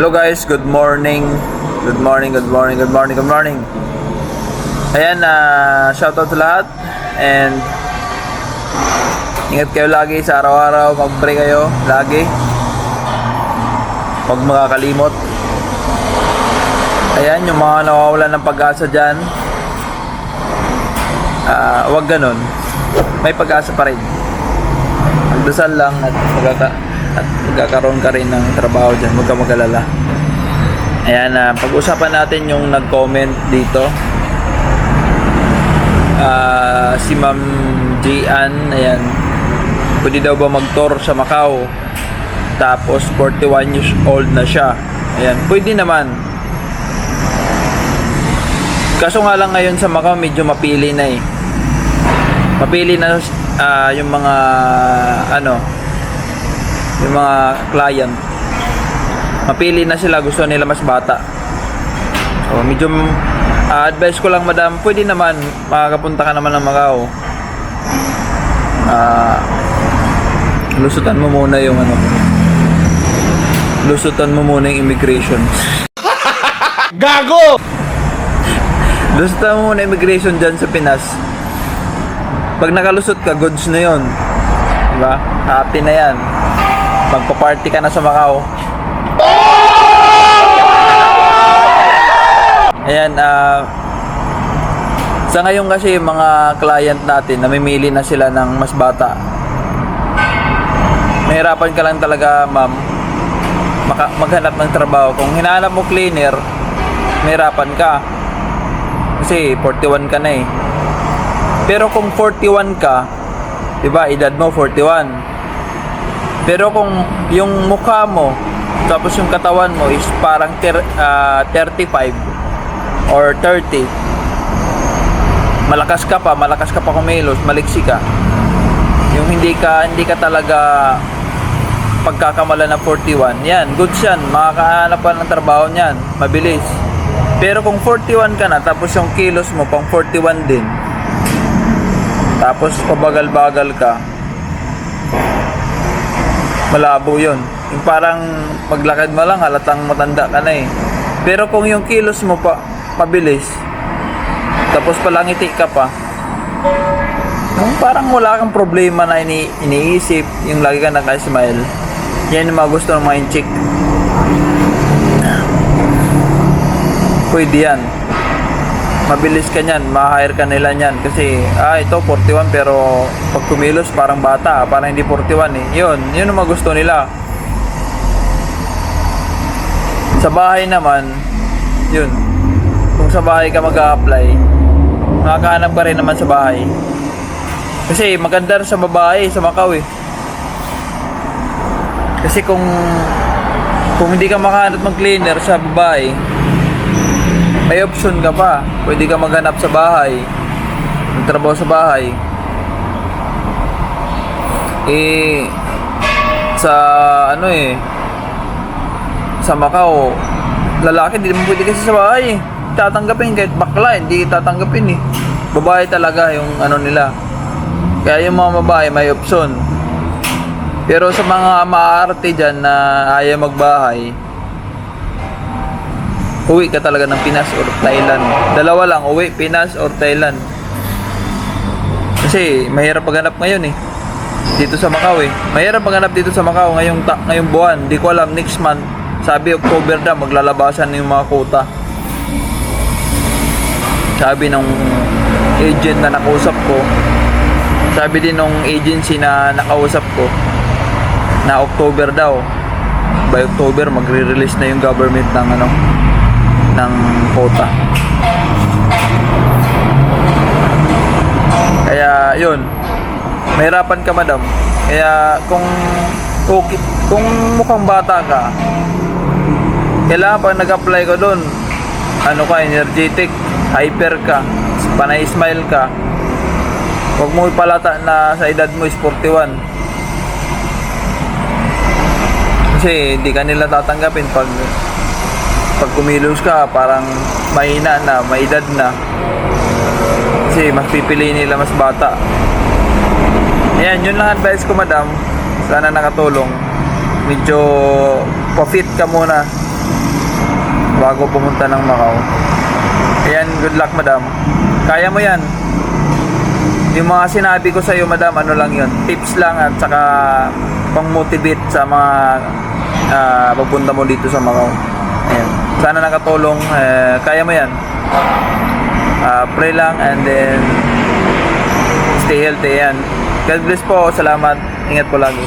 Hello guys, good morning. Good morning. Ayan, shoutout sa lahat. And ingat kayo lagi sa araw-araw. Mag-pray kayo lagi. Huwag makakalimot. Ayan, yung mga nawawalan ng pag-asa dyan, huwag ganun. May pag-asa pa rin. Magdasal lang at magkakaroon ka rin ng trabaho dyan. Huwag ka mag-alala. Ayan, pag-usapan natin yung nag-comment dito. Si Ma'am Jian, ayan, pwede daw ba mag-tour sa Macau? Tapos 41 years old na siya. Ayan, pwede naman. Kaso nga lang ngayon sa Macau medyo mapili na eh. Mapili na yung mga yung mga client. Mapili na sila, gusto nila mas bata. So medyo advice ko lang, madam, pwede naman makakapunta ka naman ng Macau. Lusutan mo muna yung lusutan mo muna yung immigration. Gago! Lusutan mo muna immigration dyan sa Pinas. Pag nakalusot ka, goods na yun. Diba? Happy na yan. Magpa-party ka na sa Macau. Ayan, sa ngayon kasi mga client natin, namimili na sila ng mas bata. Mahirapan ka lang talaga, ma'am, maghanap ng trabaho. Kung hinahanap mo cleaner, mahirapan ka. Kasi 41 ka na eh. Pero kung 41 ka, diba, edad mo 41. Pero kung yung mukha mo, tapos yung katawan mo is parang 35 or 30, malakas ka pa kumilos, maliksi ka. Yung hindi ka talaga pagkakamala na 41, yan, goods yan, makakahanap ka ng trabaho niyan, mabilis. Pero kung 41 ka na, tapos yung kilos mo pang 41 din, tapos pabagal-bagal ka, malabo yun. Yung parang paglakad mo lang, halatang matanda ka na eh. Pero kung yung kilos mo pa pabilis, tapos palangiti ka pa, yung parang wala kang problema na iniisip, yung lagi ka naka-smile, yan yung mga gusto ng mga chick. Pwede yan. Mabilis ka nyan, ma-hire ka nila nyan. Kasi, ito 41 pero pag kumilos parang bata, parang hindi 41 eh. Yun yung mga gusto nila. Sa bahay naman, yun. Kung sa bahay ka mag-a-apply, makakahanap ka rin naman sa bahay. Kasi maganda sa babae, sa Macau eh. Kasi kung hindi ka makahanap ng cleaner sa babae, may option ka pa. Pwede ka maghanap sa bahay, magtrabaho sa bahay. Sa Macau, lalaki hindi mo pwede kasi sa bahay. Tatanggapin kahit bakla, hindi tatanggapin eh. Babae talaga yung nila. Kaya yung mga babae may option. Pero sa mga maarte dyan na ayaw magbahay, uwi ka talaga ng Pinas or Thailand. Dalawa lang, uwi, Pinas or Thailand. Kasi mahirap maghanap ngayon eh. Dito sa Macau eh. Mahirap maghanap dito sa Macau ngayong buwan. Di ko alam, next month. Sabi October na, maglalabasan yung mga quota. Sabi ng agent na nakausap ko. Sabi din ng agency na nakausap ko na October daw. By October, magre-release na yung government ng quota. Kaya yun, mahirapan ka, madam. Kaya kung mukhang bata ka, kailangan pag nag-apply ka doon, energetic, hyper ka, panay smile ka. Huwag mo ipalata na sa edad mo is 41. Kasi hindi ka nila tatanggapin pag kumilos ka, parang mahina na, may edad na. Kasi mas pipiliin nila mas bata. Ayan, yun lang advice ko, madam. Sana nakatulong. Medyo pa-fit ka muna bago pumunta ng Macau. Ayan, good luck madam. Kaya mo yan. Yung mga sinabi ko sa iyo madam, ano lang yun, tips lang at saka pang-motivate sa mga pagpunta mo dito sa Macau. Ayan. Sana nakatulong. Kaya mo yan. Pray lang and then stay healthy. Yan. God bless po. Salamat. Ingat po lagi.